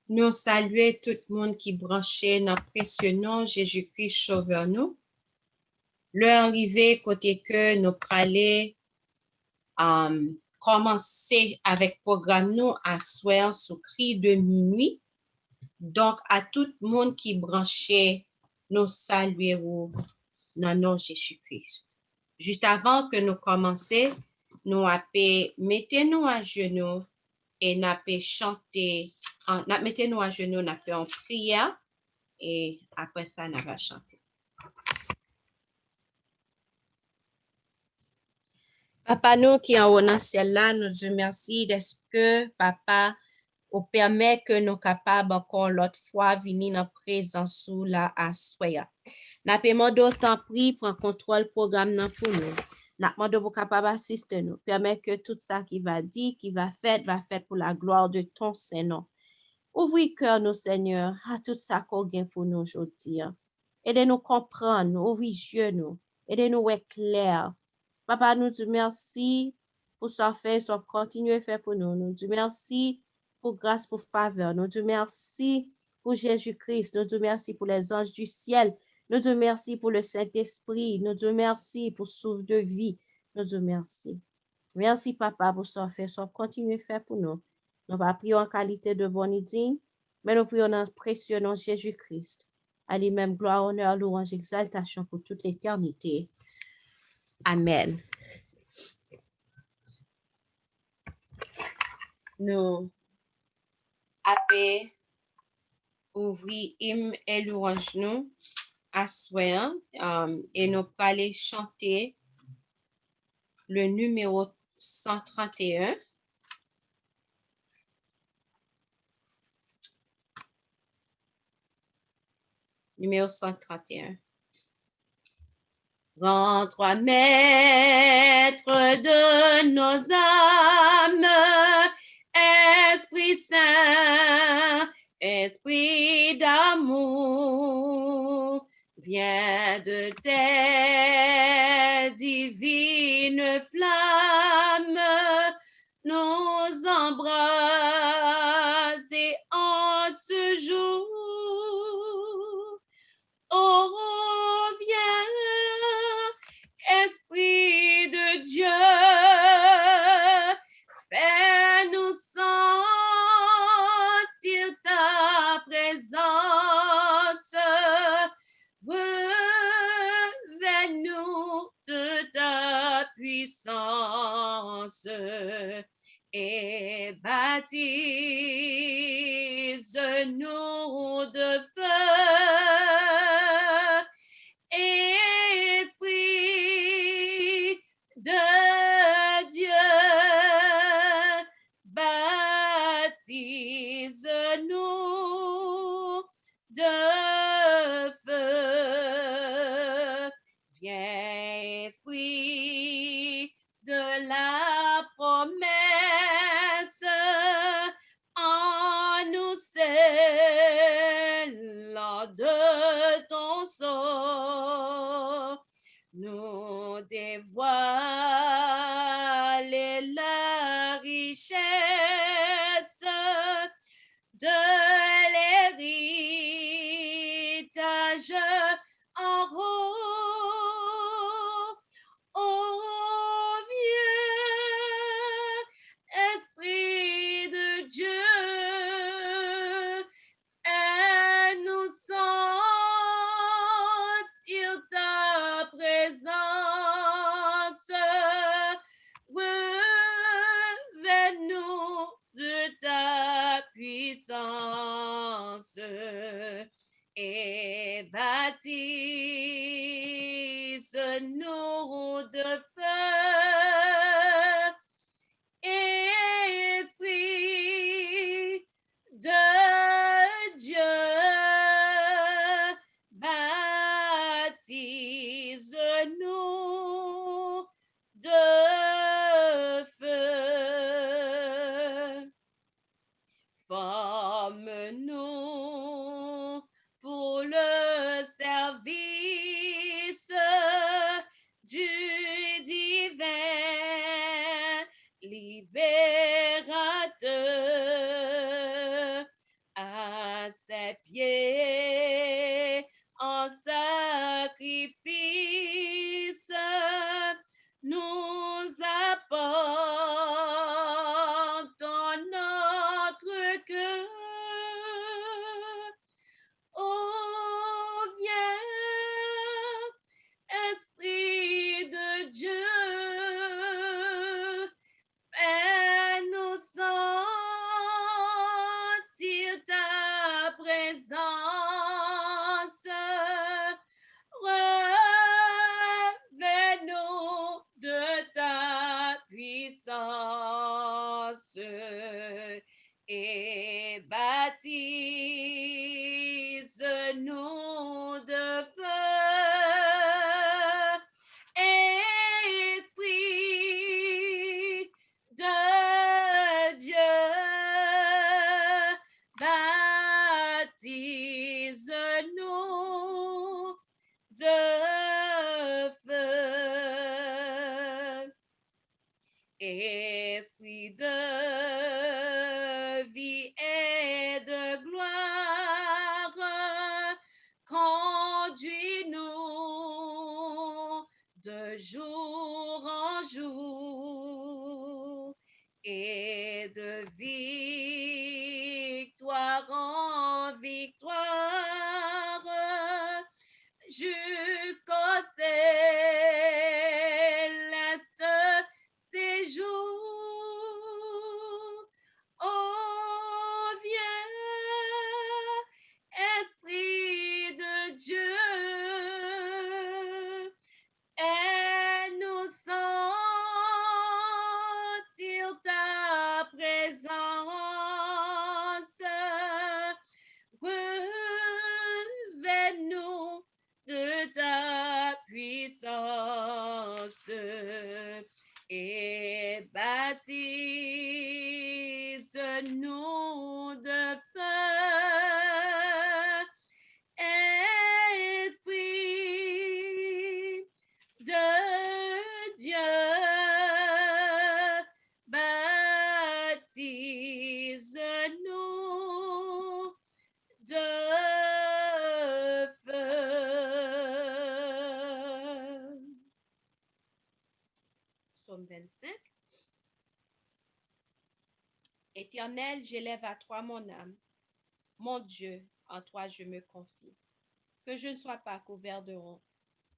Nous saluons tout le monde qui branchait dans précieux nom Jésus-Christ sauveur nous. L'heure arrivée côté que nous pralons commencer avec programme nous à soir sous cri de minuit. Donc à tout le monde qui branchait, nous saluons dans nom Jésus-Christ. Juste avant que nous commencions, nous mettez-nous à genoux et nous chanter, mettez-nous à genoux, nous fait une prière et après ça, nous va chanter. Papa, nous qui en haut dans le ciel là, nous te remercions d'est-ce que, papa, ou permet que nous capables encore l'autre fois venir dans présence sous la assoya. N'a pas d'autant pris prend contrôle programme pour nous. N'a pas de vous capable assister nous. Permet que tout ça qui va dire, qui va faire pour la gloire de ton Saint-Nom. Ouvrir cœur nous, Seigneur, à tout ça qu'on gagne pour nous aujourd'hui. Aidez-nous comprendre, ouvrir yeux nous. Aidez-nous être clair. Papa, nous te merci pour ça fait, ça continuer à faire pour nous. Nous te merci pour grâce, pour faveur. Nous te merci pour Jésus-Christ. Nous te merci pour les anges du ciel. Nous te merci pour le Saint-Esprit. Nous te merci pour souffle de vie. Nous te merci. Merci, Papa, pour ça fait, ça continuer à faire pour nous. Nous va prier en qualité de bon et digne, mais nous prions dans le précieux nom de Jésus-Christ. À lui-même, gloire, honneur, louange, exaltation pour toute l'éternité. Amen. Nous avons ouvert hymne et louange nous à soir et nous allons chanter le numéro 131. Numéro 131. Rends-toi maître de nos âmes, Esprit Saint, Esprit d'amour, viens de tes divines flammes, nous embraser en ce jour. Oh, viens, Esprit de Dieu, fais-nous sentir ta présence, revêt-nous de ta puissance et baptise-nous de feu. Esprit de Dieu, baptise-nous de feu. Viens, Esprit de la promesse, en nous scellant de ton sceau, nous dévoiler la richesse de l'héritage en haut. Oh, viens, Esprit de Dieu, fais-nous sentir ta présence, revêt-nous de ta puissance et baptise-nous de feu. Esprit de Dieu, baptise-nous de feu. Forme-nous pour le service Esprit de vie et de gloire, conduis-nous de jour en jour et de victoire en victoire jusqu'au céleste séjour. Oh, viens, Esprit de Dieu, et nous sentir ta présence. Revêt-nous de ta puissance et baptise-nous de feu. Esprit de Dieu, baptise-nous de feu. Psaume 25. Éternel, j'élève à toi mon âme. Mon Dieu, en toi je me confie. Que je ne sois pas couvert de honte,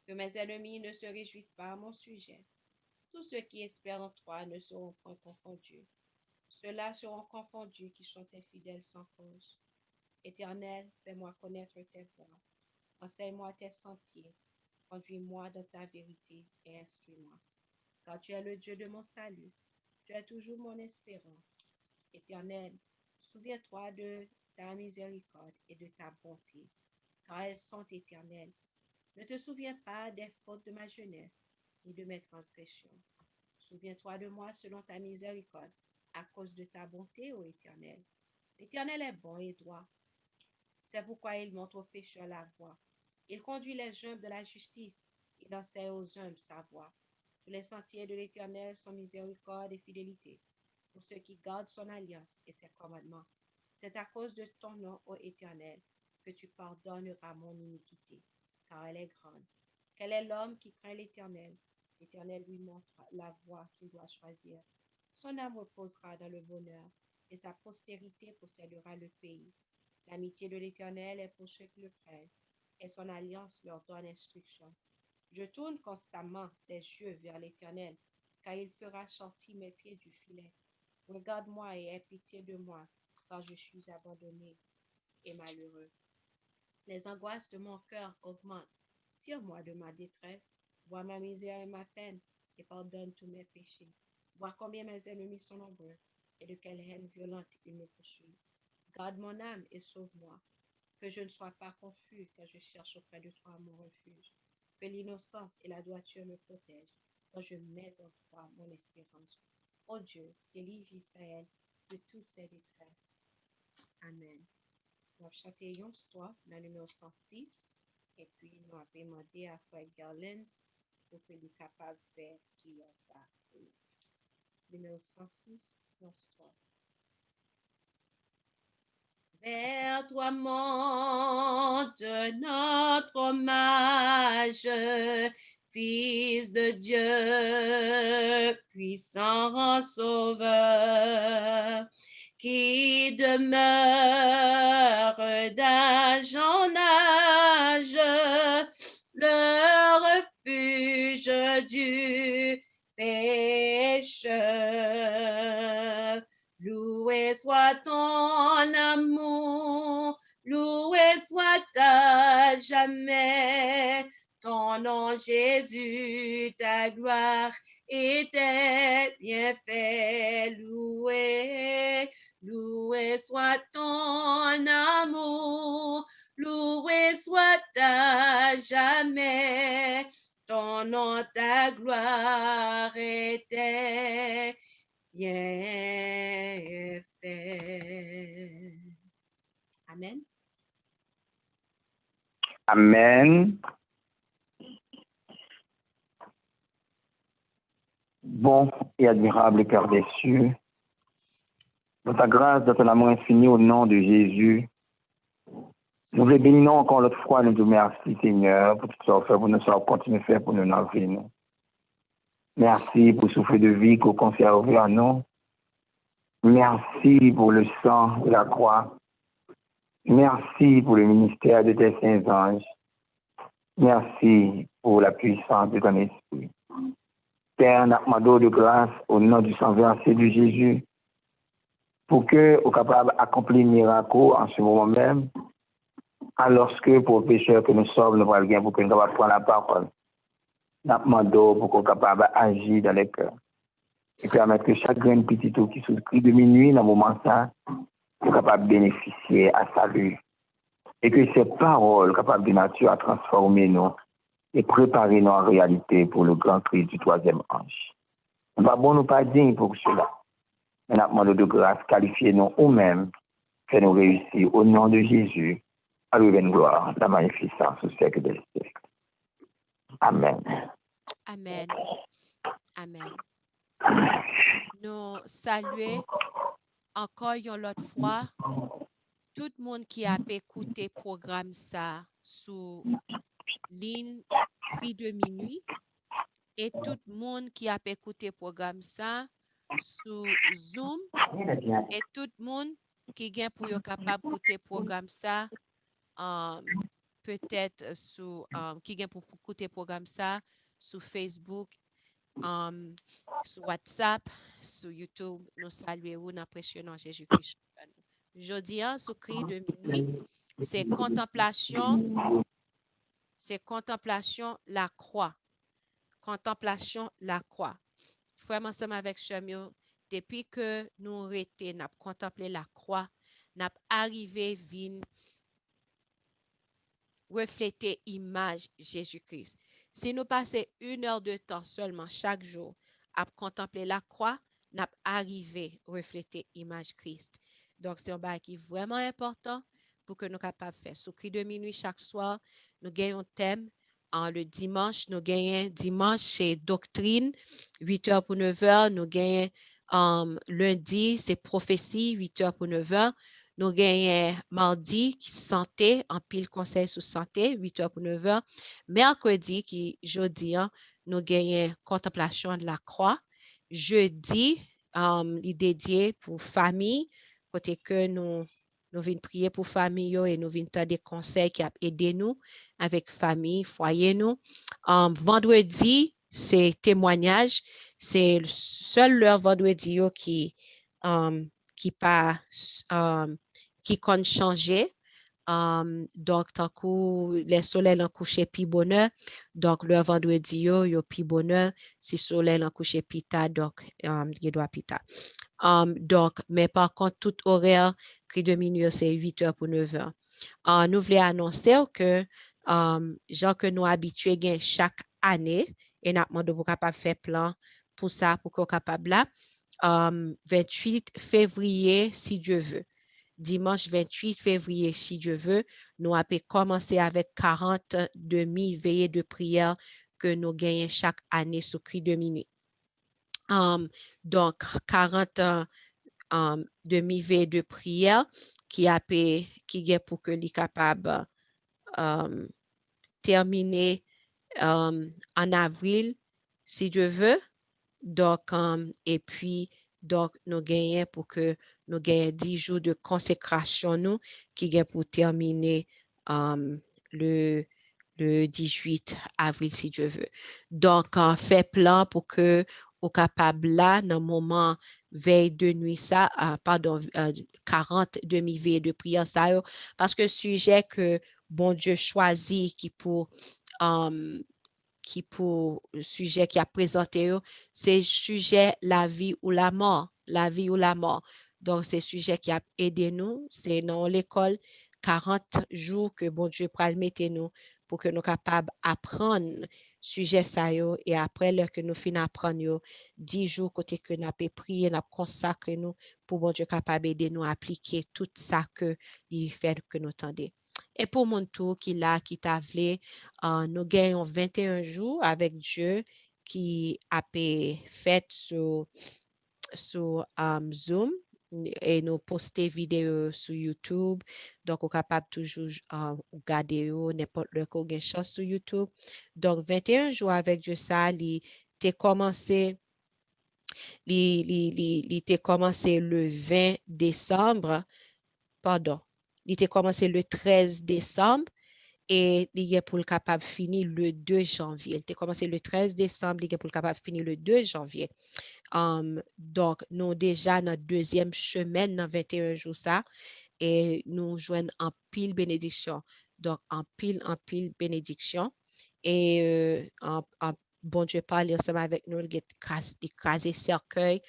que mes ennemis ne se réjouissent pas à mon sujet. Tous ceux qui espèrent en toi ne seront point confondus. Ceux-là seront confondus qui sont tes fidèles sans cause. Éternel, fais-moi connaître tes voies. Enseigne-moi tes sentiers. Conduis-moi dans ta vérité et instruis-moi. Car tu es le Dieu de mon salut. Tu es toujours mon espérance. Éternel, souviens-toi de ta miséricorde et de ta bonté, car elles sont éternelles. Ne te souviens pas des fautes de ma jeunesse, ni de mes transgressions. Souviens-toi de moi selon ta miséricorde, à cause de ta bonté, ô Éternel. L'Éternel est bon et droit. C'est pourquoi il montre aux pécheurs la voie. Il conduit les humbles de la justice. Il enseigne aux humbles sa voie. Tous les sentiers de l'Éternel sont miséricorde et fidélité pour ceux qui gardent son alliance et ses commandements. C'est à cause de ton nom, ô Éternel, que tu pardonneras mon iniquité, car elle est grande. Quel est l'homme qui craint l'Éternel? L'Éternel lui montre la voie qu'il doit choisir. Son âme reposera dans le bonheur, et sa postérité possédera le pays. L'amitié de l'Éternel est pour ceux qui le craignent, et son alliance leur donne instruction. Je tourne constamment les yeux vers l'Éternel, car il fera sortir mes pieds du filet. Regarde-moi et aie pitié de moi, car je suis abandonné et malheureux. Les angoisses de mon cœur augmentent. Tire-moi de ma détresse, vois ma misère et ma peine, et pardonne tous mes péchés. Vois combien mes ennemis sont nombreux, et de quelle haine violente ils me poursuivent. Garde mon âme et sauve-moi, que je ne sois pas confus quand je cherche auprès de toi mon refuge. Que l'innocence et la droiture me protègent, quand je mets en toi mon espérance. Ô Dieu, délivre Israël de toutes ses détresses. Amen. On va chanter une strophe, la numéro 106, et puis nous avons demandé à Frère Garland pour qu'il soit capable de faire ça. Numéro 106, une strophe. Vers toi monte notre hommage, Fils de Dieu, puissant sauveur, qui demeure d'âge en âge, le refuge du pécheur. Loué soit ton amour, loué soit à jamais ton nom Jésus, ta gloire et tes bienfaits. Loué, loué soit ton amour, loué soit à jamais ton nom, ta gloire et tes bienfaits. Amen. Amen. Bon et admirable Père des cieux, dans ta grâce, dans ton amour infini, au nom de Jésus, nous vous bénissons encore l'autre fois, nous te remercions, Seigneur, pour tout ce que tu as fait, pour nous continuer à faire pour nous dans la vie. Merci pour le souffle de vie que vous conservez en nous. Merci pour le sang de la croix. Merci pour le ministère de tes saints anges. Merci pour la puissance de ton esprit. Père, nous demandons de grâce au nom du sang versé de Jésus pour que nous capables d'accomplir le miracle en ce moment même, alors que pour les pécheurs que nous sommes, nous allons pour que nous puissions prendre la parole. Nous demandons pour que nous capables d'agir dans les cœurs et permettre que chaque grain petit qui souscrit de minuit dans le moment ça, soit capable de bénéficier à salut. Et que ces paroles capables de nature à transformer nous et préparer nous en réalité pour le grand cri du troisième ange. Nous ne sommes pas dignes pour cela. Mais nous demandons de grâce, qualifiez-nous nous-mêmes, fais-nous réussir au nom de Jésus. À lui une gloire, la magnificence au siècle des siècles. Amen. Amen. Amen. Nous saluons encore une autre fois tout le monde qui a écouté le programme ça sous ligne Cri de minuit et tout le monde qui a écouté le programme ça sous Zoom et tout le monde qui est pour être capable d'écouter le programme ça peut-être sous qui est pour écouter le programme ça sur Facebook, sur WhatsApp, sur YouTube. Nous saluons, nous apprécions Jésus-Christ. Jeudi, sur Cri de minuit, c'est contemplation la croix. Contemplation la croix. Frère, ensemble avec Chamio, depuis que nous arrêtons, nous contemplé la croix, nous arrivé à refléter l'image Jésus-Christ. Si nous passons 1 heure de temps seulement chaque jour à contempler la croix, nous arrivé à refléter l'image Christ. Donc, c'est un bail qui est vraiment important pour que nous soyons capables de faire. Sous Cri de minuit chaque soir, nous gagnons un thème. Le dimanche, nous gagnons dimanche, c'est doctrine, 8h pour 9h. Nous gagnons lundi, c'est prophétie, 8h pour 9h. Nous gagnons mardi, qui santé, en pile conseil sur santé, 8h pour 9h. Mercredi, qui jeudi, nous gagnons contemplation de la croix. Jeudi, il est dédié pour famille, côté que nous venons prier pour famille et nous venons des conseils qui ont aidé nous avec famille, foyer nous. Vendredi, c'est témoignage. C'est seul le vendredi qui compte changer. Donc, tant que les soleils ont couché puis bonheur, donc le vendredi, yo puis bonheur, si soleil ont couché puis tard, donc, il doit puis tard. Donc, mais par contre, tout horaire, Cri de minuit, c'est 8h pour 9h. Nous voulons annoncer que, genre que nous habitués chaque année, et nous demandons pour capable faire plan pour ça, pour qu'on capable là, 28 février, si Dieu veut. Dimanche 28 février, si Dieu veut, nous avons commencé avec 40 demi-veillées de prière que nous gagnons chaque année sous Cri de minuit. Donc, 40 demi-veillées de prière qui est pour que les capables terminer en avril, si Dieu veut. Donc, et puis, donc, nous gagnons pour que nous gagnions 10 jours de consécration, nous, qui est pour terminer le 18 avril, si Dieu veut. Donc, on fait plan pour que au capable là, dans le moment veille de nuit, ça, 40 demi-veille de prière, ça, parce que sujet que bon Dieu choisit qui pour le sujet qui a présenté, c'est sujet la vie ou la mort. La vie ou la mort. Donc, c'est sujet qui a aidé nous. C'est dans l'école 40 jours que bon Dieu pourra mettre nous pour que nous soyons capables d'apprendre sujet ça et après que nous finissons d'apprendre 10 jours côté que nous avons prié, nous avons consacré nous pour bon Dieu capable d'aider nous à appliquer tout ça que il fait que nous tendons. Et pour mon tour qui t'a voulu, nous gagnons 21 jours avec Dieu qui a fait sur Zoom et nous poster vidéo sur YouTube. Donc, on est capable toujours regarder n'importe le qu'on a chance sur YouTube. Donc, 21 jours avec Dieu, ça, il a commencé le 20 décembre, pardon, il a commencé le 13 décembre et il est pour le capable finir le 2 janvier. Il a commencé le 13 décembre, il est pour le capable finir le 2 janvier. Donc, nous déjà notre deuxième semaine dans 21 jours ça et nous joignons en pile bénédiction. Donc, en pile bénédiction. Et bon Dieu parle ensemble avec nous, il écraser cercueil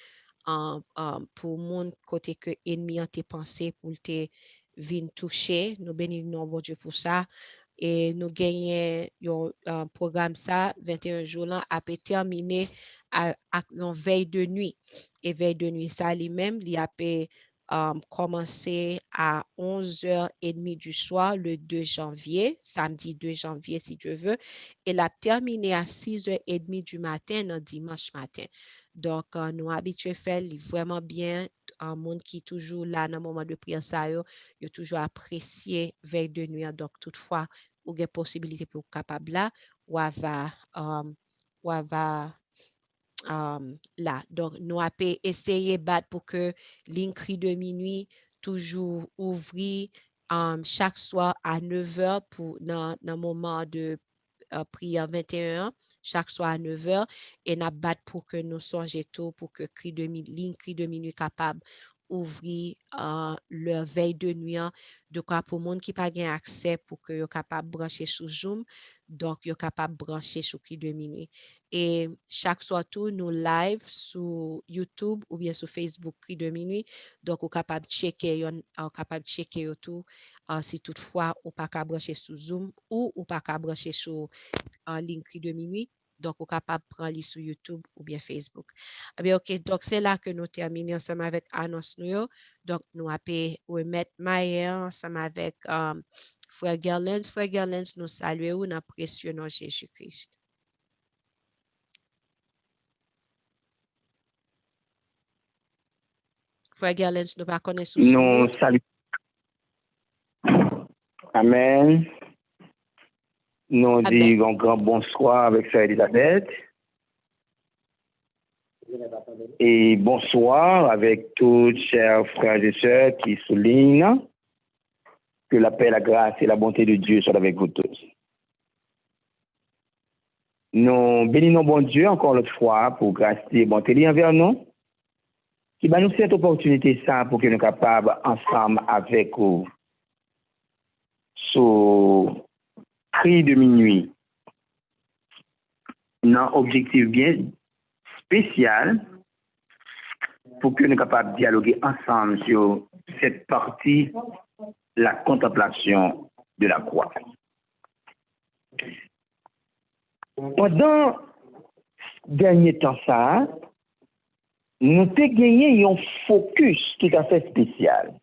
pour mon côté que ennemi a tes pensées pour te venir toucher. Nous bénissons bon Dieu pour ça. Et nous gagnons un programme ça, 21 jours là, a été terminé à une veille de nuit. Et veille de nuit, ça lui-même, il a commencé à 11h30 du soir le 2 janvier, samedi 2 janvier si Dieu veut, et l'a terminé à 6h30 du matin, le dimanche matin. Donc, nous habitués à faire vraiment bien. Un monde qui est toujours là dans le moment de prière, ça, il a toujours apprécié veille de nuit. Donc, toutefois, ou des possibilités pour capable là, ou va là. Donc, nous avons essayé de battre pour que l'incrit de minuit toujours ouvrir chaque soir à 9h pour dans le moment de prière 21, chaque soir à 9h, et nous battre pour que nous songions tout, pour que l'incrit de minuit capable ouvrir leur veille de nuit, de quoi pour monde qui pas gain accès pour que yo capable brancher sur Zoom, donc yo capable brancher sur cri de minuit. Et chaque soir tout nous live sur YouTube ou bien sur Facebook cri de minuit, donc ou capable checker tout si toutefois ou pas capable brancher sur Zoom ou pas capable brancher sur en ligne cri de minuit. Donc, vous êtes capable de prendre sur YouTube ou bien Facebook. Eh bien, OK, donc c'est là que nous terminons ensemble avec annonce nous. Donc, nous allons remettre Mayer ensemble avec Frère Gerlens. Frère Gerlens, nous saluons, nous apprécions Jésus-Christ. Frère Gerlens, nous pas connaître sous Nous saluons. Amen. Nous disons un grand bonsoir avec Sœur Elisabeth. Et bonsoir avec tous chers frères et sœurs qui soulignent que la paix, la grâce et la bonté de Dieu soient avec vous tous. Nous bénissons bon Dieu encore l'autre fois pour grâce et bonté envers nous, qui va nous cette opportunité ça pour que nous soyons capables ensemble avec vous sous cri de minuit. Un objectif bien spécial pour que nous soyons capables de dialoguer ensemble sur cette partie, la contemplation de la croix. Pendant le dernier temps, ça, nous avons gagné un focus tout à fait spécial.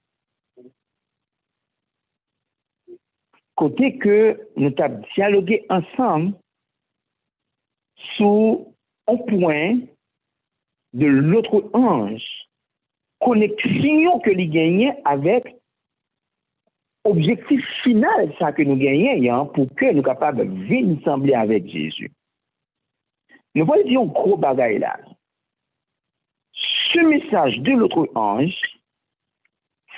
Côté que nous avons dialogué ensemble sur un point de l'autre ange, connexion que nous gagnons avec objectif final ça que nous gagnons pour que nous soyons capables de venir sembler avec Jésus. Nous voyons dire un gros bagaille là. Ce message de l'autre ange,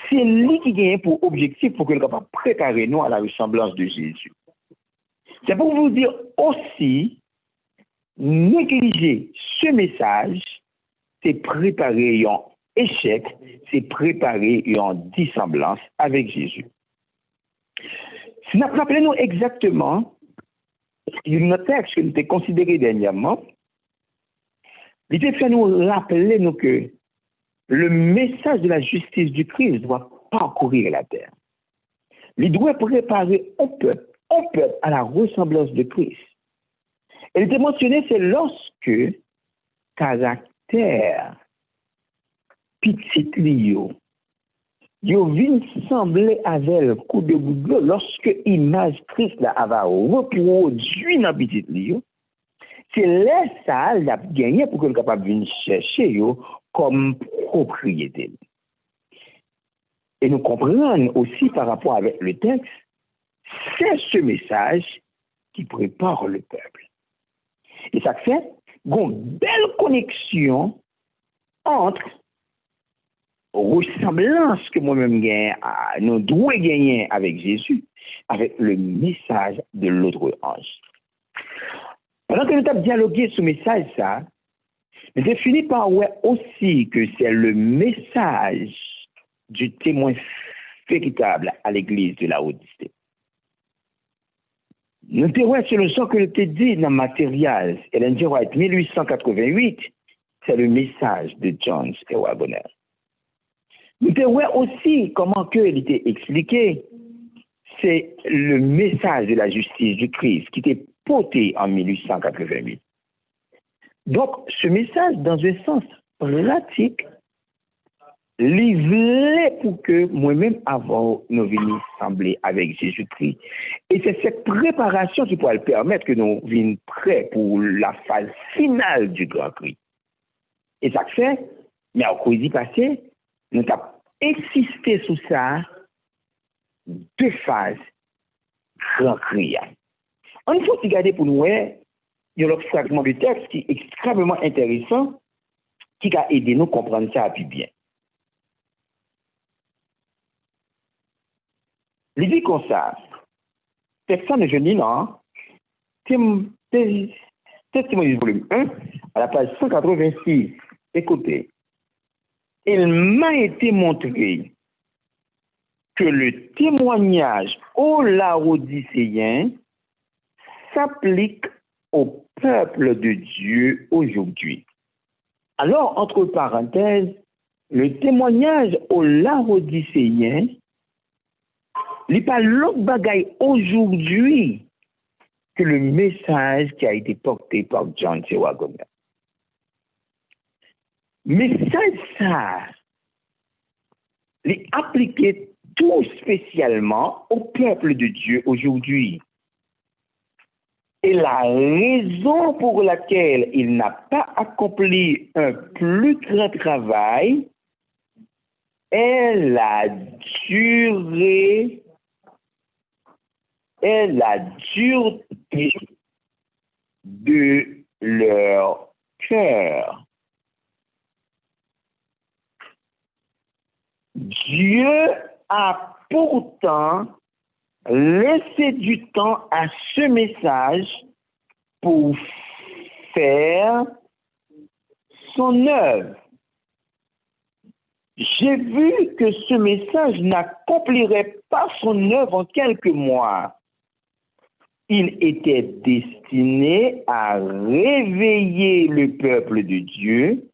c'est lui qui gagne pour objectif pour que nous soyons capables de préparer nous à la ressemblance de Jésus. C'est pour vous dire aussi, négliger ce message, c'est préparer un échec, c'est préparer une dissemblance avec Jésus. Si nous rappelons exactement le texte que nous avons considéré dernièrement, il fait nous rappeler nous que le message de la justice du Christ doit parcourir la terre. Il doit préparer un peuple à la ressemblance de Christ. Et il est mentionné, c'est lorsque caractère petit lio, yo vin sembler avec le coup de goudron lorsque image Christ la va reproduit dans petit lio, c'est là ça l'a gagné pour que le capable venir chercher yo comme propriété. Et nous comprenons aussi par rapport avec le texte, c'est ce message qui prépare le peuple. Et ça fait une belle connexion entre ressemblance que moi-même gagne, nous devons gagner avec Jésus, avec le message de l'autre ange. Pendant que nous avons dialogué sur ce message, ça, nous avons fini par voir aussi que c'est le message du témoin véritable à l'église de la Odyssée. Nous avons sur le sens que je t'ai dit dans le matériel, Ellen G. White, 1888, c'est le message de John C. Waggoner. Nous avons aussi comment que il était expliqué, c'est le message de la justice du Christ qui était porté en 1888. Donc, ce message, dans un sens pratique, livré pour que moi-même avant nous venions sembler avec Jésus-Christ. Et c'est cette préparation qui pourra le permettre que nous venions prêts pour la phase finale du Grand Cri. Et ça fait, mais au cours passé, nous avons insisté sur ça, deux phases Grand Cri. On faut regarder pour nous, il y a l'autre fragment du texte qui est extrêmement intéressant, qui va aider nous à comprendre ça plus bien. Il dit comme ça, personne ne jeune non, Testimony volume 1, à la page 186, écoutez, il m'a été montré que le témoignage aux Laodicéens s'applique au peuple de Dieu aujourd'hui. Alors, entre parenthèses, le témoignage aux Laodicéens n'est pas l'autre bagaille aujourd'hui que le message qui a été porté par John C. Waggoner. Message ça, est appliqué tout spécialement au peuple de Dieu aujourd'hui. Et la raison pour laquelle il n'a pas accompli un plus grand travail est la dureté de leur cœur. Dieu a pourtant laissé du temps à ce message pour faire son œuvre. J'ai vu que ce message n'accomplirait pas son œuvre en quelques mois. Il était destiné à réveiller le peuple de Dieu,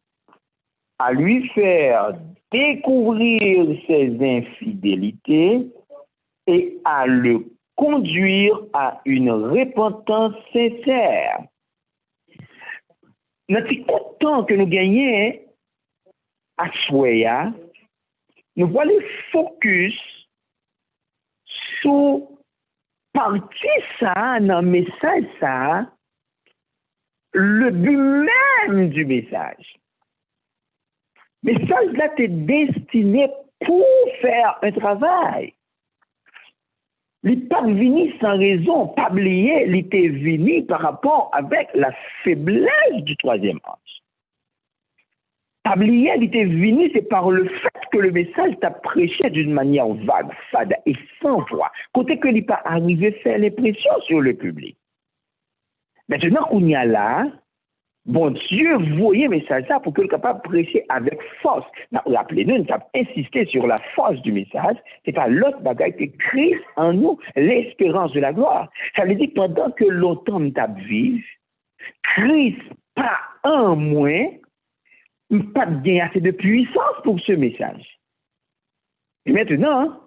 à lui faire découvrir ses infidélités et à le conduire à une repentance sincère. Notre content que nous gagnons à Soya, nous voyons le focus sur partie ça, dans le message ça, le but même du message. Le message là est destiné pour faire un travail. Il n'est pas venu sans raison, pas oublier, il était venu par rapport avec la faiblesse du troisième ange. Pas oublier, il était venu, c'est par le fait que le message t'a prêché d'une manière vague, fade et sans voix. Côté que il n'est pas arrivé à faire l'impression sur le public. Maintenant qu'on y a là, bon Dieu, voyez le message là pour que le capable prêcher avec force. Rappelez-nous, nous avons insisté sur la force du message. C'est pas l'autre bagaille que Christ en nous, l'espérance de la gloire. Ça veut dire que pendant que longtemps nous avons vécu, Christ pas un moins, pas bien assez de puissance pour ce message. Et maintenant,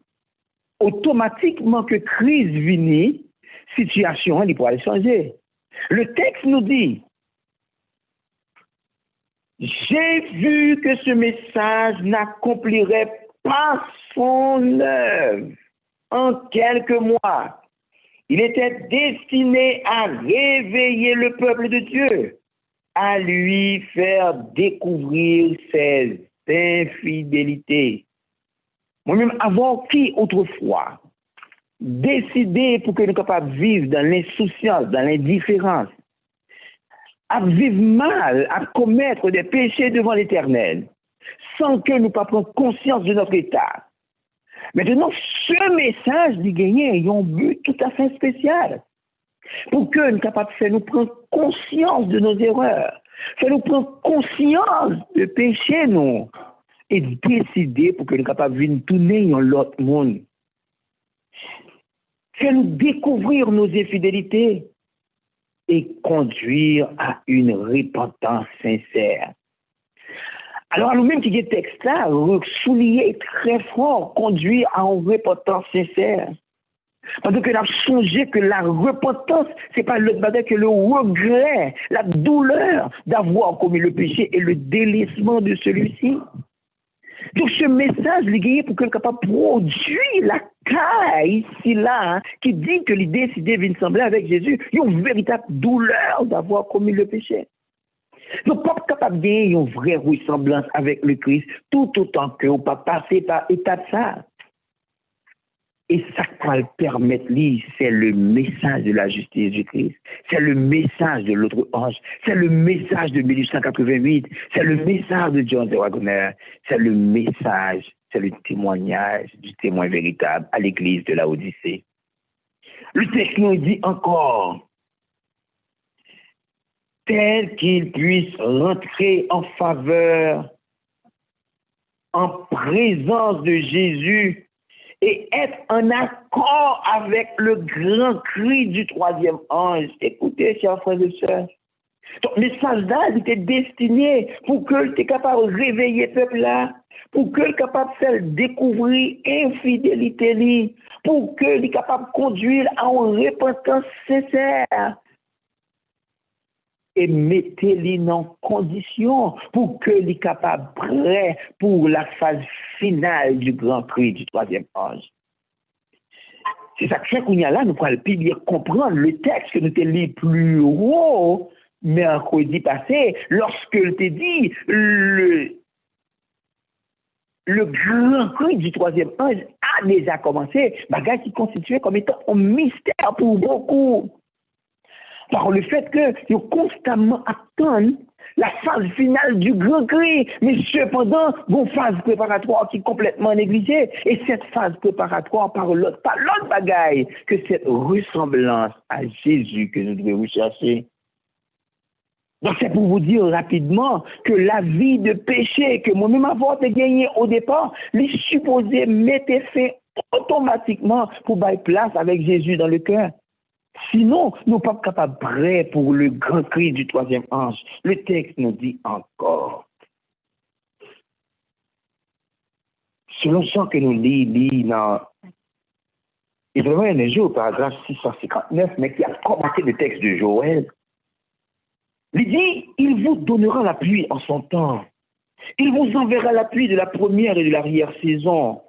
automatiquement que Christ vient, situation il pourra changer. Le texte nous dit, j'ai vu que ce message n'accomplirait pas son œuvre en quelques mois. Il était destiné à réveiller le peuple de Dieu, à lui faire découvrir ses infidélités. Moi-même, avant qui autrefois, décidé pour que nous soyons capables de vivre dans l'insouciance, dans l'indifférence, à vivre mal, à commettre des péchés devant l'Éternel, sans que nous ne prenions conscience de notre état. Maintenant, ce message dit gagner a un but tout à fait spécial. Pour que nous soyons capables de faire nous prendre conscience de nos erreurs, faire nous prendre conscience de péché, nous, et décider pour que nous soyons capables de vivre tourner dans l'autre monde. Faire nous découvrir nos infidélités et conduire à une repentance sincère. Alors, nous-mêmes qui avons ce texte-là, souligner très fort, conduire à une repentance sincère. Parce que nous avons songé que la repentance, ce n'est pas l'autre bagage que le regret, la douleur d'avoir commis le péché et le délaissement de celui-ci. Donc, ce message, il est pour que nous capable de produire la caille ici, là, hein, qui dit que l'idée décidé de sembler avec Jésus, il y a une véritable douleur d'avoir commis le péché. Nous ne sommes pas capables de gagner une vraie ressemblance avec le Christ, tout autant que nous ne pas passer par état de ça. Et ça qui va le permettre, c'est le message de la justice du Christ, c'est le message de l'autre ange, c'est le message de 1888, c'est le message de John de Wagner, c'est le message, c'est le témoignage du témoin véritable à l'église de la Odyssée. Le texte nous dit encore, tel qu'il puisse rentrer en faveur, en présence de Jésus, et être en accord avec le grand cri du troisième ange. Écoutez, chers frères et sœurs, donc, le message là, il était destiné pour que tu es capable de réveiller le peuple là, pour que tu es capable de faire découvrir l'infidélité, pour que tu es capable de conduire à une repentance sincère. Et mettez-les en condition pour que les capables prêts pour la phase finale du grand cri du troisième ange. C'est ça que fait qu'on y a là, nous pourrons plus bien comprendre le texte que nous te lit plus haut, mercredi passé, lorsque je t'ai dit le grand cri du troisième ange a déjà commencé, bagage qui constituait comme étant un mystère pour beaucoup. Par le fait que nous constamment attendent la phase finale du grand cri, mais cependant, une phase préparatoire qui est complètement négligée, et cette phase préparatoire par l'autre bagaille que cette ressemblance à Jésus que nous devons chercher. Donc c'est pour vous dire rapidement que la vie de péché que moi-même avoir gagné au départ, les supposés mettaient fin automatiquement pour bailler place avec Jésus dans le cœur. Sinon, nous ne sommes pas capables prêts pour le grand cri du troisième ange. Le texte nous dit encore. Selon ce que nous lisons dans Hébreux un jour, paragraphe 659, mais qui a commenté le texte de Joël, il dit, il vous donnera la pluie en son temps. Il vous enverra la pluie de la première et de l'arrière-saison.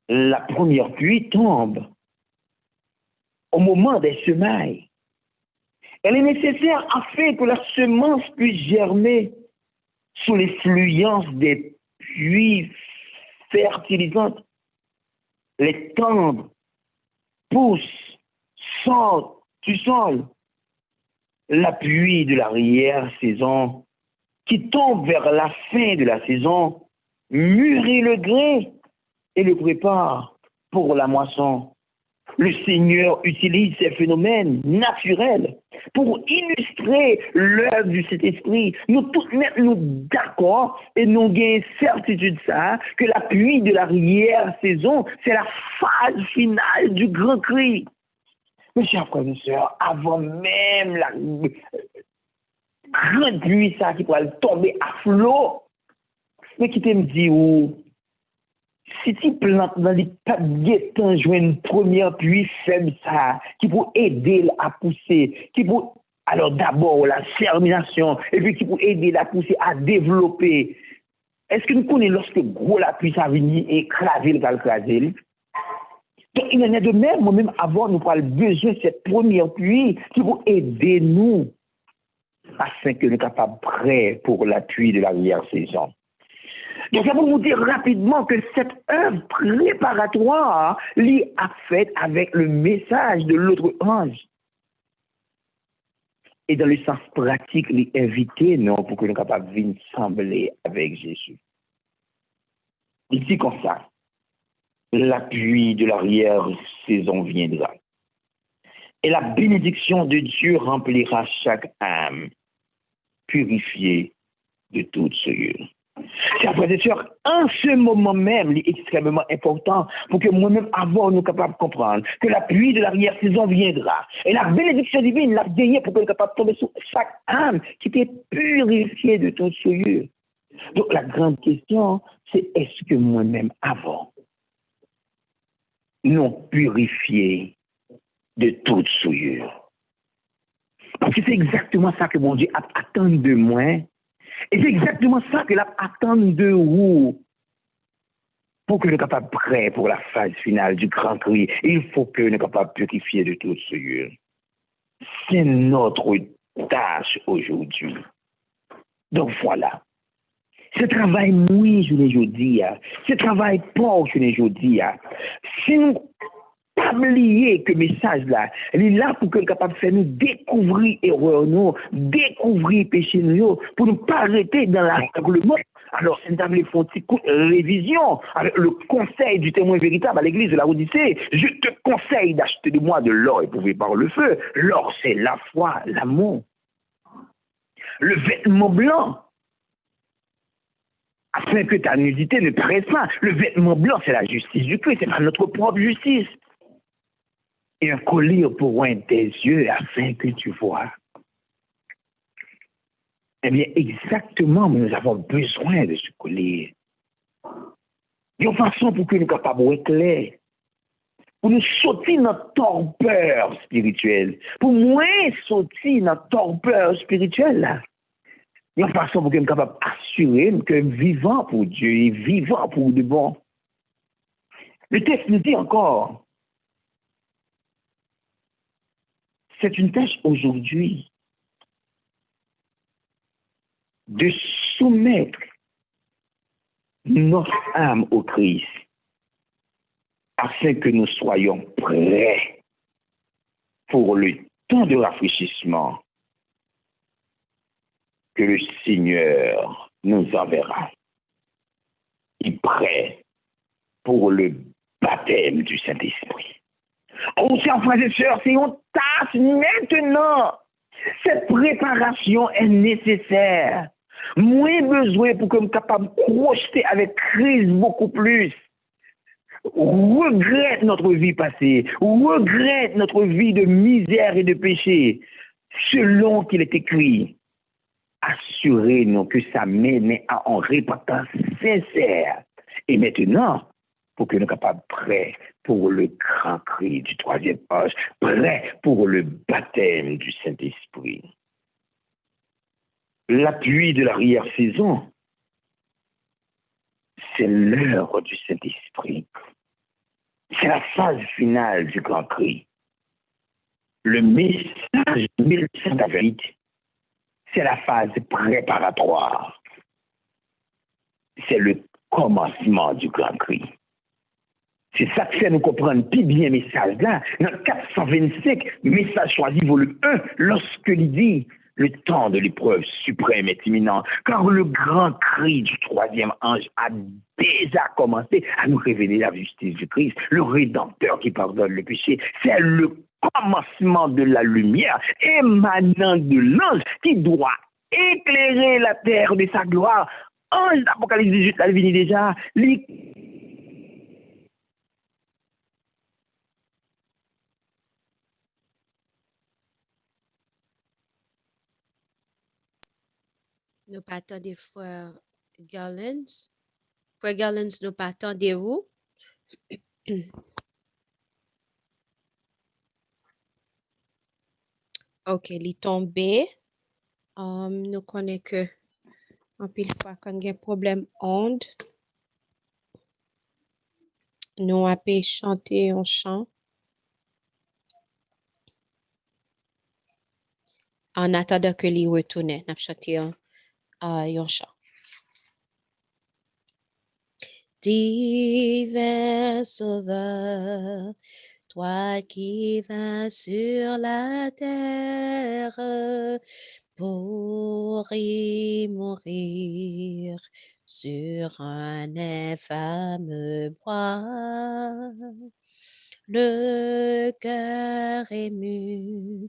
La première pluie tombe au moment des semailles. Elle est nécessaire afin que la semence puisse germer sous l'effluence des pluies fertilisantes. Les tendres poussent, sortent du sol. La pluie de l'arrière-saison qui tombe vers la fin de la saison mûrit le grain et le prépare pour la moisson. Le Seigneur utilise ces phénomènes naturels pour illustrer l'œuvre du Saint-Esprit. Nous tous nous d'accord et nous avons certitude ça que la pluie de l'arrière-saison, c'est la phase finale du grand cri. Mes chers frères et sœurs, avant même la grande pluie ça qui pourrait tomber à flot, mais qui te me dit où si tu plantes dans les papiers, tu as une première pluie faible, ça, qui peut aider à pousser, qui peut, alors d'abord la germination, et puis qui peut aider à pousser à développer. Est-ce que nous connaissons lorsque gros la pluie ça vient écraser le calcraser? Donc, il en est de même, moi-même, avant, nous avons besoin de cette première pluie qui va aider nous afin que nous soyons capables prêts pour la pluie de l'arrière-saison. Donc, ça va vous dire rapidement que cette œuvre préparatoire l'y a faite avec le message de l'autre ange. Et dans le sens pratique, l'y inviter, non, pour que nous soyons capables de venir sembler avec Jésus. Il dit comme ça, la pluie de l'arrière-saison viendra. Et la bénédiction de Dieu remplira chaque âme purifiée de toute souillure. Chers frères et sœurs, en ce moment même, il est extrêmement important pour que moi-même, avant, nous soyons capables de comprendre que la pluie de l'arrière-saison viendra. Et la bénédiction divine l'a gagné pour que nous soyons capables de tomber sur chaque âme qui était purifiée de toute souillure. Donc, la grande question, c'est est-ce que moi-même, avant, non purifié de toute souillure? Parce que c'est exactement ça que mon Dieu attend de moi. Et c'est exactement ça qu'il attend de vous. Pour que nous soyons capables prêts pour la phase finale du grand cri, il faut que nous soyons capables de purifier de toute souillure. C'est notre tâche aujourd'hui. Donc voilà. Ce travail, oui, je l'ai dit, ce travail pauvre, je l'ai dit. Si nous oublier que message là, il est là pour que nous capable de faire nous découvrir erreur nous, découvrir péché nous, pour ne pas arrêter dans l'aveuglement. Alors, c'est une révision avec le conseil du témoin véritable à l'église de la Odyssée. Je te conseille d'acheter de moi de l'or éprouvé par le feu. L'or, c'est la foi, l'amour. Le vêtement blanc, afin que ta nudité ne paraisse pas. Le vêtement blanc, c'est la justice du Christ, c'est pas notre propre justice. Et un collier pour oindre tes yeux afin que tu vois. Eh bien, exactement, nous avons besoin de ce collier. D'une façon pour que nous soyons capables d'être clairs, pour nous sortir notre torpeur spirituelle, pour moins sortir notre torpeur spirituelle. D'une façon pour que nous soyons capables d'assurer que vivant pour Dieu et vivant pour de bon. Le texte nous dit encore, c'est une tâche aujourd'hui de soumettre notre âme au Christ afin que nous soyons prêts pour le temps de rafraîchissement que le Seigneur nous enverra. Et prêt pour le baptême du Saint-Esprit. Oh, chers frères et sœurs, c'est une tâche maintenant. Cette préparation est nécessaire. Moins besoin pour que nous soyons capables de projeter avec Christ beaucoup plus. Regrette notre vie passée, regrette notre vie de misère et de péché, selon qu'il est écrit. Assurez-nous que ça mène à une repentance sincère. Et maintenant, pour que nous soyons capables prêts pour le grand cri du troisième âge, prêts pour le baptême du Saint-Esprit. L'appui de l'arrière-saison, c'est l'heure du Saint-Esprit. C'est la phase finale du grand cri. Le message de Saint-David, c'est la phase préparatoire. C'est le commencement du grand cri. C'est ça que fait nous comprendre plus bien le message là. Dans 425, message choisi volume 1, lorsque il dit le temps de l'épreuve suprême est imminent, car le grand cri du troisième ange a déjà commencé à nous révéler la justice du Christ, le Rédempteur qui pardonne le péché. C'est le commencement de la lumière émanant de l'ange qui doit éclairer la terre de sa gloire. Ange d'Apocalypse 18, la vini déjà. Nous pas attendre frère Garlands. Frère Garlands, nous pas attendre vous. Ok, il est tombé. Nous connaissons que en pile fois quand il y a un problème onde, Nous avons chanté un chant. En attendant que lui retourne, nous avons chanté un chant. Divin Sauveur, toi qui vins sur la terre pour y mourir sur un infâme bois, le cœur ému.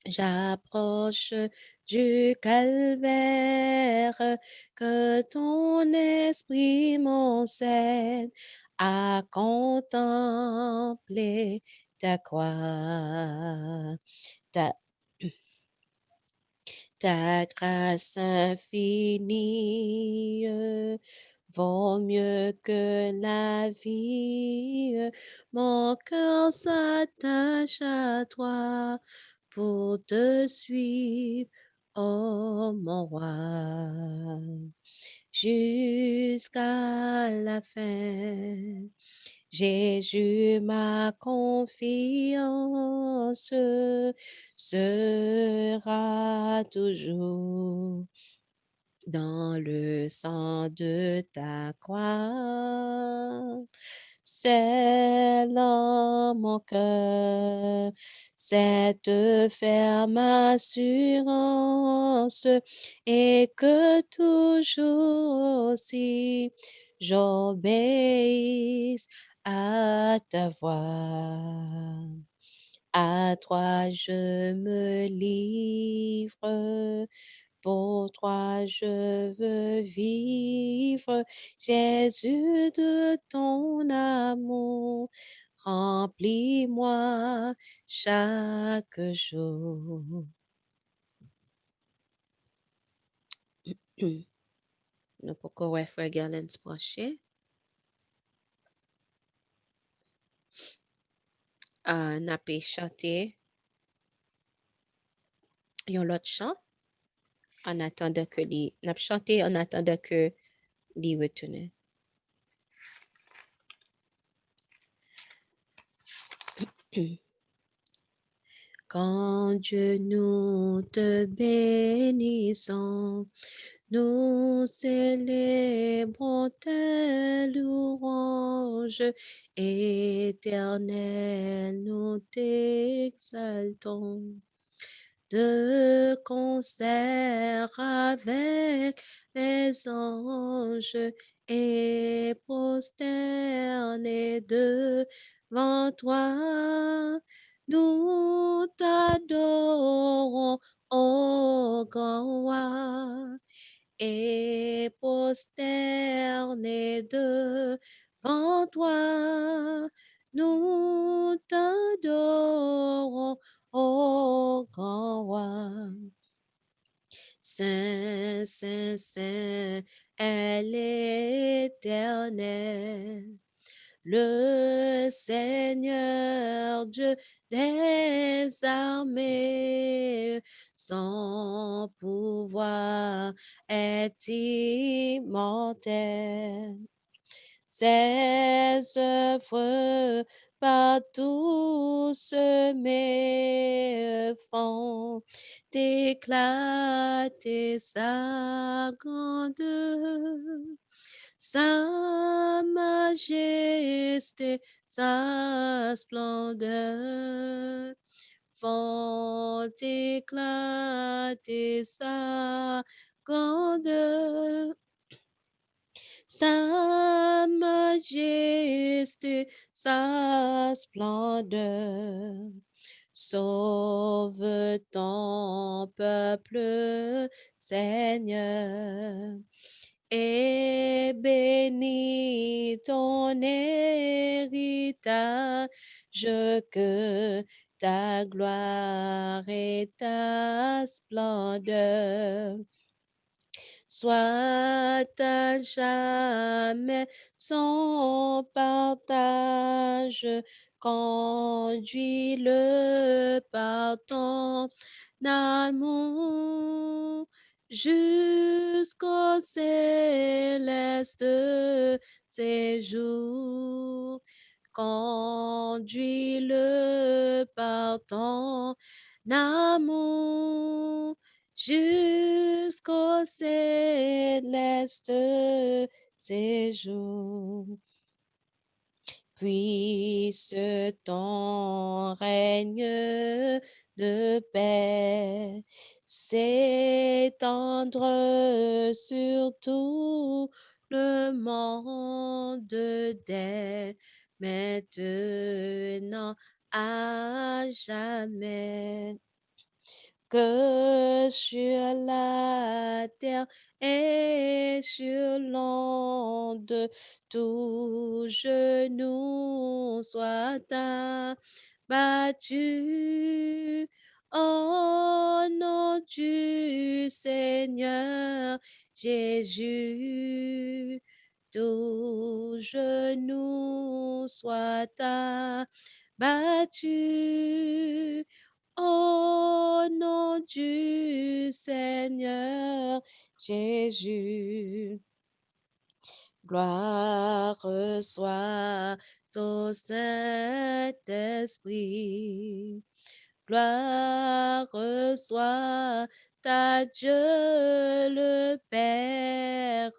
J'approche du calvaire, que ton esprit m'enseigne à contempler ta croix. Ta grâce infinie vaut mieux que la vie. Mon cœur s'attache à toi pour te suivre, oh mon roi, jusqu'à la fin. Jésus, ma confiance sera toujours dans le sang de ta croix. C'est là mon cœur, cette ferme assurance, et que toujours aussi j'obéisse à ta voix. À toi je me livre, pour toi je veux vivre. Jésus, de ton amour, remplis-moi chaque jour. Nous pouvons faire Garland prochain. N'a pas chanté l'autre chant en attendant que n'a chanté en attendant que lui retourne. Quand Dieu nous te bénissons, nous célébrons tes louanges éternelles, nous t'exaltons. De concert avec les anges et prosternés devant toi, nous t'adorons, ô grand roi, et prosternés devant toi, nous t'adorons, ô grand roi. Saint, Saint, Saint est l'Éternel, le Seigneur Dieu des armées. Son pouvoir est immortel. Ses œuvres partout semées font éclater sa grandeur, sa majesté, sa splendeur font éclater sa grandeur. Sa majesté, sa splendeur. Sauve ton peuple, Seigneur, et bénis ton héritage, que ta gloire et ta splendeur soit à jamais son partage. Conduis-le par ton amour jusqu'au céleste séjour. Conduis-le par ton amour jusqu'au céleste séjour. Puisse ton règne de paix s'étendre sur tout le monde dès maintenant à jamais. Que sur la terre et sur l'onde, tout genou soit abattu. Au nom du Seigneur Jésus, tout genou soit abattu. Au nom du Seigneur Jésus, gloire soit au Saint-Esprit. Gloire soit à Dieu le Père.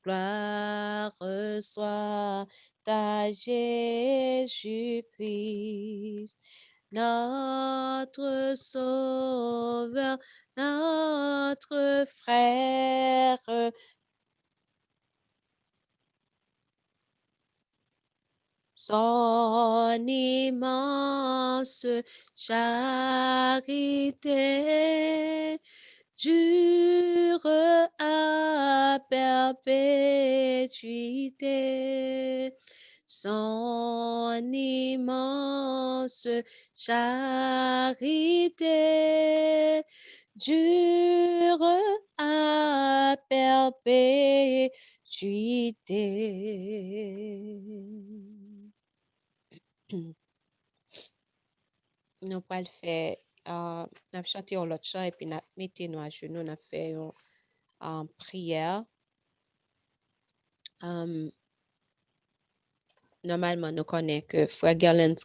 Gloire soit à Jésus-Christ, notre Sauveur, notre frère. Son immense charité dure à perpétuité. Son immense charité dure à perpétuité. Nous pas le faire, nous chanter un autre chant et puis nous mettez nous à genoux, nous fait une prière. Normalement, nous connaissons que Frère Gerlens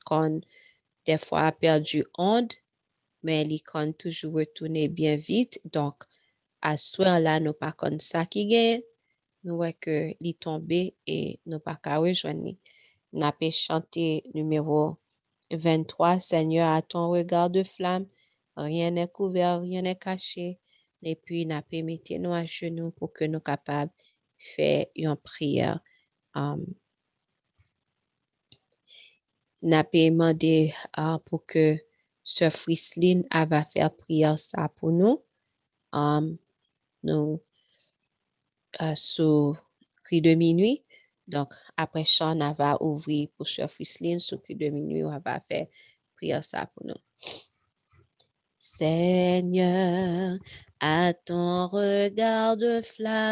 des fois a perdu onde, mais il quand toujours retourner bien vite. Donc, à ce moment-là, nous pas comme ça qui gagne. Nous voyons que il tombé et nous pas qu'à rejoindre. Nous avons chanté numéro 23, Seigneur, à ton regard de flamme, rien n'est couvert, rien n'est caché. Et puis, nous avons mis nous à genoux pour que nous soyons capables de faire une prière. Nous avons demandé pour que Sœur Frislin va faire prière ça pour nous. Nous sous cri de minuit. Donc, après ça, on va ouvrir pour Sœur Frislin sous cri de minuit. On va faire prière ça pour nous. Seigneur, à ton regard de flamme,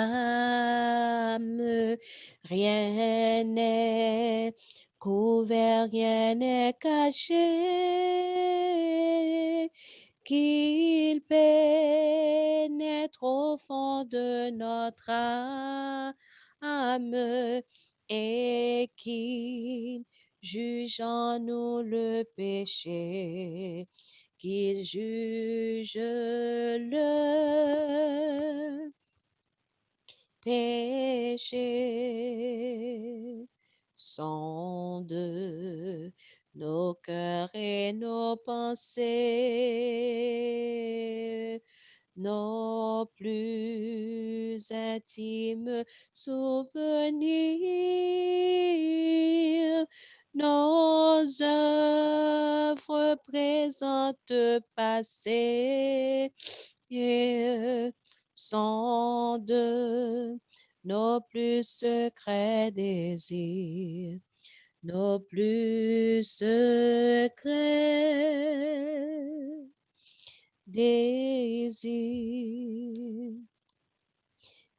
rien n'est couvert, rien n'est caché, qu'il pénètre au fond de notre âme et qu'il juge en nous le péché, qu'il juge le péché. Sonde nos cœurs et nos pensées, nos plus intimes souvenirs, nos œuvres présentes, passées, et sonde nos plus secrets désirs, nos plus secrets désirs.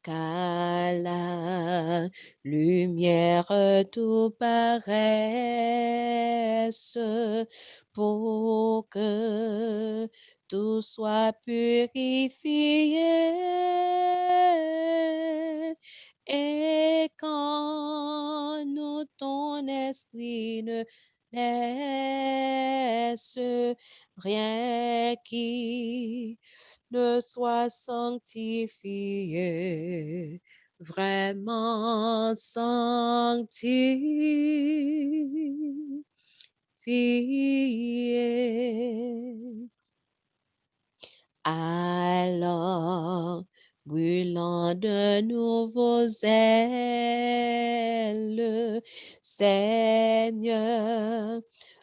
qu'à la lumière tout paraisse, pour que tout soit purifié. Et quand nous, ton esprit ne laisse rien qui ne soit sanctifié, vraiment sanctifié. Alors, brûlant de nouveaux ailes, Seigneur,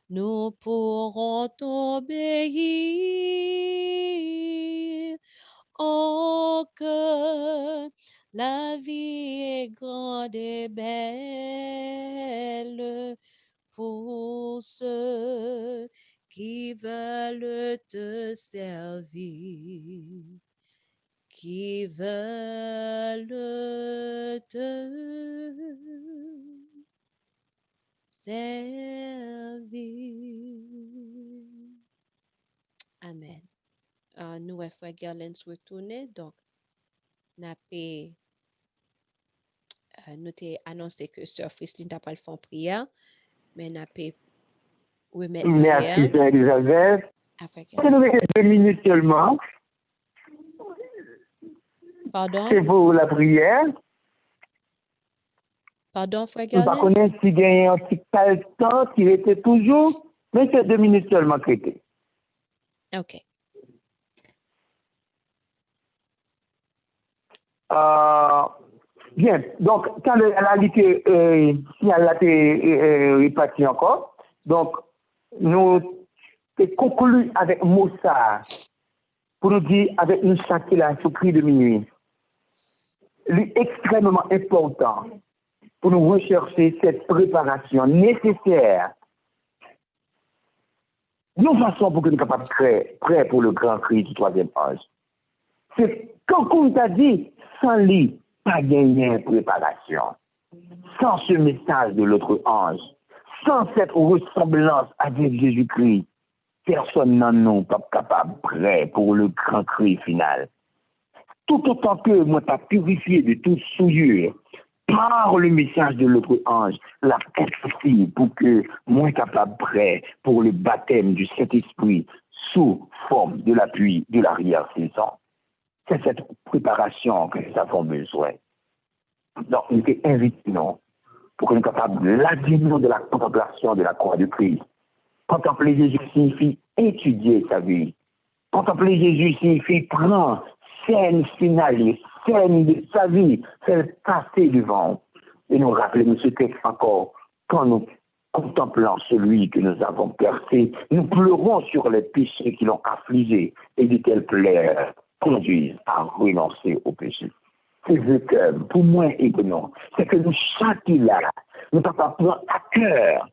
nous pourrons t'obéir. Oh, que la vie est grande et belle pour ceux qui veulent te servir, qui veulent te servir. Amen. Nous, frère Gerlens, retourner, donc, n'a pas nous t'ai annoncé que Sœur Frislin t'a pas le fond prière, mais n'a pas remettre Merci, Sœur Elisabeth. après Ça nous reste 2 minutes seulement. Pardon? C'est pour la prière. Pardon, frère Nous ne Gerlens? connaissons pas si gagne un petit temps qui était toujours, mais c'est 2 minutes seulement traité. OK. Bien, donc, quand elle a dit que si elle a été répartie encore, donc, nous avons conclu avec Moussa pour nous dire avec nous chacun là, sous cri de minuit. C'est extrêmement important pour nous rechercher cette préparation nécessaire d'une façon pour que nous soyons capables de prêts pour le grand cri du troisième âge. C'est quand on t'a dit, sans lui, pas gagner préparation. Sans ce message de l'autre ange, sans cette ressemblance avec Jésus-Christ, personne n'en nous pas capable prêt pour le grand cri final. Tout autant que moi t'as purifié de toute souillure par le message de l'autre ange, la aussi pour que moi capable prêt pour le baptême du Saint-Esprit sous forme de l'appui de l'arrière-saison. C'est cette préparation que nous avons besoin. Donc, nous invitons pour que nous soyons capables de l'adhérer de la contemplation de la croix de Christ. Contempler Jésus signifie étudier sa vie. Contempler Jésus signifie prendre scène finale, scène de sa vie, faire passer devant. Et nous rappeler ce texte encore, quand nous contemplons celui que nous avons percé, nous pleurons sur les péchés qui l'ont affligé et de telles pleurs conduisent à renoncer au péché. C'est ce que, pour moi et pour nous, c'est que nous, chacun là, nous ne pouvons pas prendre à cœur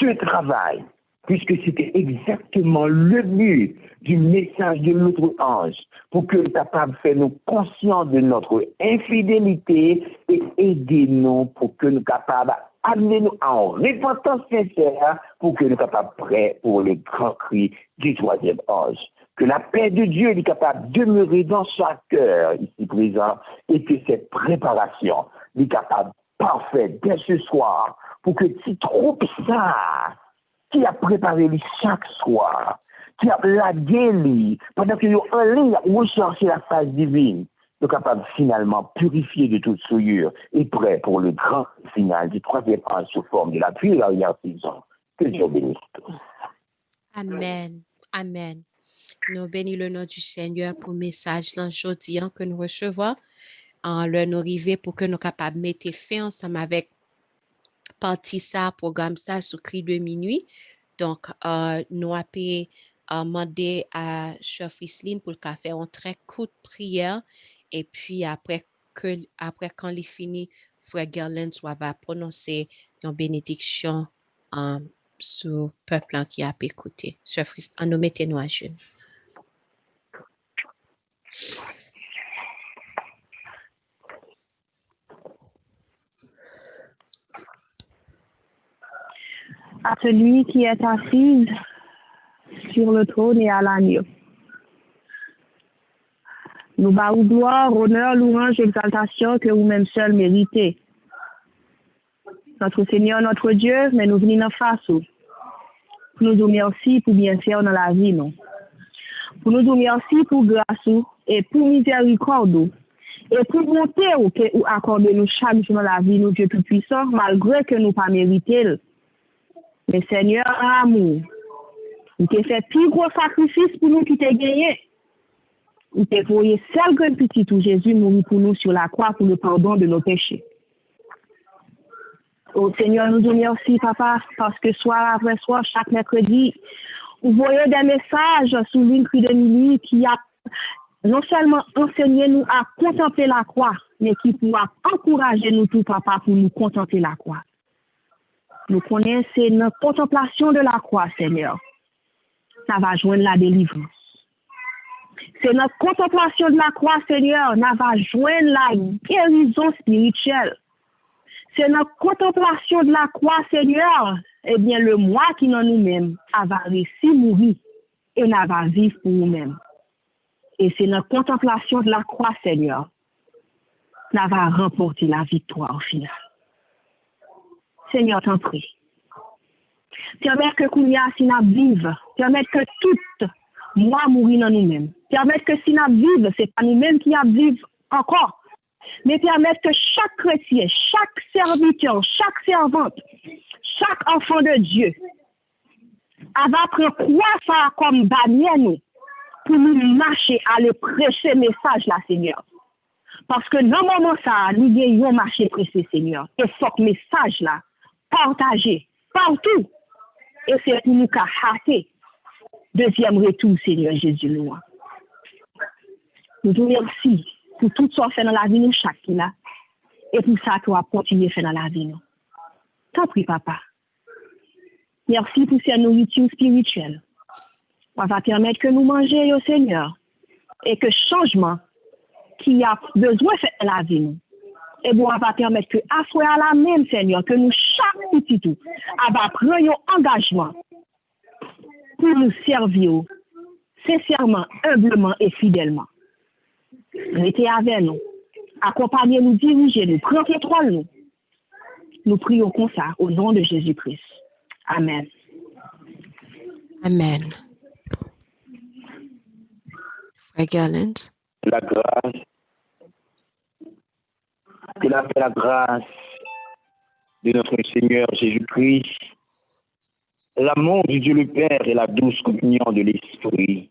ce travail, puisque c'était exactement le but du message de notre ange, pour que nous capables de faire nous conscients de notre infidélité et aider nous pour que nous capables amener nous en repentance sincère, pour que nous capables prêts pour le grand cri du troisième âge. Que la paix de Dieu est capable de demeurer dans chaque cœur ici présent et que cette préparation est capable parfaite dès ce soir pour que tu troupes ça qui a préparé lui chaque soir, qui a lagué lui pendant que en ligne rechercher la face divine, est capable finalement purifier de toute souillure et prêt pour le grand final du troisième âge sous forme de la pluie et l'arrière-saison. Que Dieu bénisse tous. Amen. Amen. Nous bénissons le nom du Seigneur pour le message d'aujourd'hui que nous recevons. En le nous arriver pour que nous capables de mettre fin ensemble avec partie ça, programme ça sous cri de minuit. Donc, nous avons demandé à Sœur Frislin pour qu'elle fasse un très court prière. Et puis, après quand il finit, Frère Gerlens va prononcer une bénédiction sur le peuple qui a écouté. Sœur Frislin, nous mettons-nous à genoux. à celui qui est assis sur le trône et à l'agneau. Nous bâons gloire, honneur, louange, exaltation que vous-même seul méritez. Notre Seigneur, notre Dieu, mais nous venons en face. Pour nous dire merci pour bien faire dans la vie, non. Pour nous dire merci pour grâce et pour miséricorde. Et pour monter ou accorder nous chaque jour dans la vie, nous Dieu Tout-Puissant, malgré que nous pas mérité. Mais Seigneur, amour, vous avez fait plus gros sacrifice pour nous qui t'ai gagné. Vous avez voyé seul que petit tout Jésus mourir pour nous sur la croix pour le pardon de nos péchés. Oh Seigneur, nous disons merci, Papa, parce que soir après soir, chaque mercredi, vous voyez des messages sous l'une cri de minuit qui a non seulement enseigné nous à contempler la croix, mais qui pourra encourager nous tout, Papa, pour nous contempler la croix. Nous connaissons notre contemplation de la croix, Seigneur. Ça va joindre la délivrance. C'est notre contemplation de la croix, Seigneur, ça va joindre la guérison spirituelle. C'est notre contemplation de la croix, Seigneur, eh bien, le moi qui dans nous-mêmes va réussir mourir et n'a va vivre pour nous-mêmes. Et c'est notre contemplation de la croix, Seigneur, ça va remporter la victoire au final. Seigneur, t'en prie. Permets que Kounia, si nous vivons, permets que tout moi mourir dans nous-mêmes. Permets que si nous vivons, ce n'est pas nous-mêmes qui vivons encore. Mais permettre que chaque chrétien, chaque serviteur, chaque servante, chaque enfant de Dieu, va prendre quoi ça comme bannière nous, pour nous marcher, aller prêcher le message là, Seigneur. Parce que dans le moment ça, nous devons marcher prêcher, Seigneur. Et faut que le message là, partagé partout. Et c'est pour nous hâter. Deuxième retour, Seigneur Jésus, nous. Nous vous remercions pour tout ce qu'on fait dans la vie, nous, chaque là. Et pour ça, tu vas continuer à faire dans la vie, nous. T'en prie, Papa. Merci pour cette nourriture spirituelle. On va permettre que nous mangions, Seigneur. Et que changement qui a besoin de faire dans la vie, nous. Et bon, on va permettre que, à la même, Seigneur, que nous, chaque petit tout, on va prendre un engagement pour nous servir sincèrement, humblement et fidèlement. Restez avec nous, accompagnez-nous, dirigez-nous, prenez contrôle nous. Nous prions comme ça au nom de Jésus-Christ. Amen. Amen. Frère Garland. La grâce, que la grâce de notre Seigneur Jésus-Christ, l'amour du Dieu le Père et la douce communion de l'Esprit,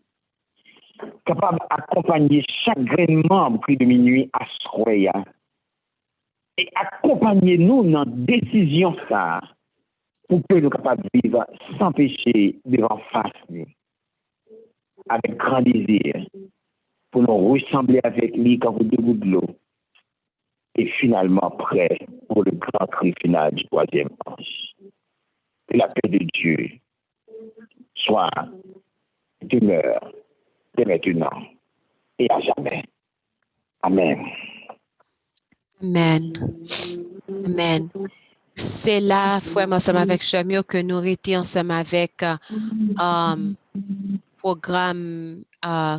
capable d'accompagner chaque grain de membre pris de minuit à Soya et accompagner nous dans la décision ça pour que nous capables de vivre sans péché devant face avec grand désir pour nous ressembler avec lui quand vous dégouttez de l'eau et finalement prêt pour le grand cri final du troisième ange. Que la paix de Dieu soit demeure dès maintenant et à jamais. Amen. Amen. Amen. C'est là, frère, ensemble avec Chamio, que nous étions ensemble avec programme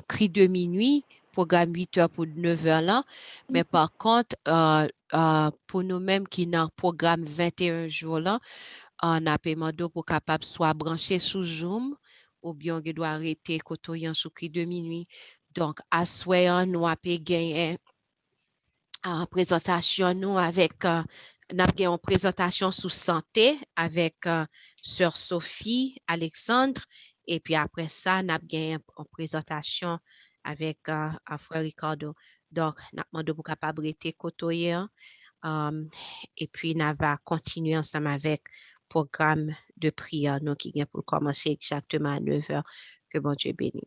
Cri de minuit, programme 8h pour 9h là. Mais par contre, pour nous-mêmes qui dans le programme 21 jours là, on a demandé pour capable soit branché sous Zoom ou bien on doit arrêter côtoyant sous Cri de minuit. Donc, à soir, nous avons gagné en présentation nous avec nous avons une présentation sur santé avec sœur Sophie Alexandre et puis après ça nous avons une présentation avec frère Ricardo. Donc nous avons demandé pour capable rester côtoyer et puis nous va continuer ensemble avec programme de prière nous qui vient pour commencer exactement à 9h. Que bon Dieu bénisse.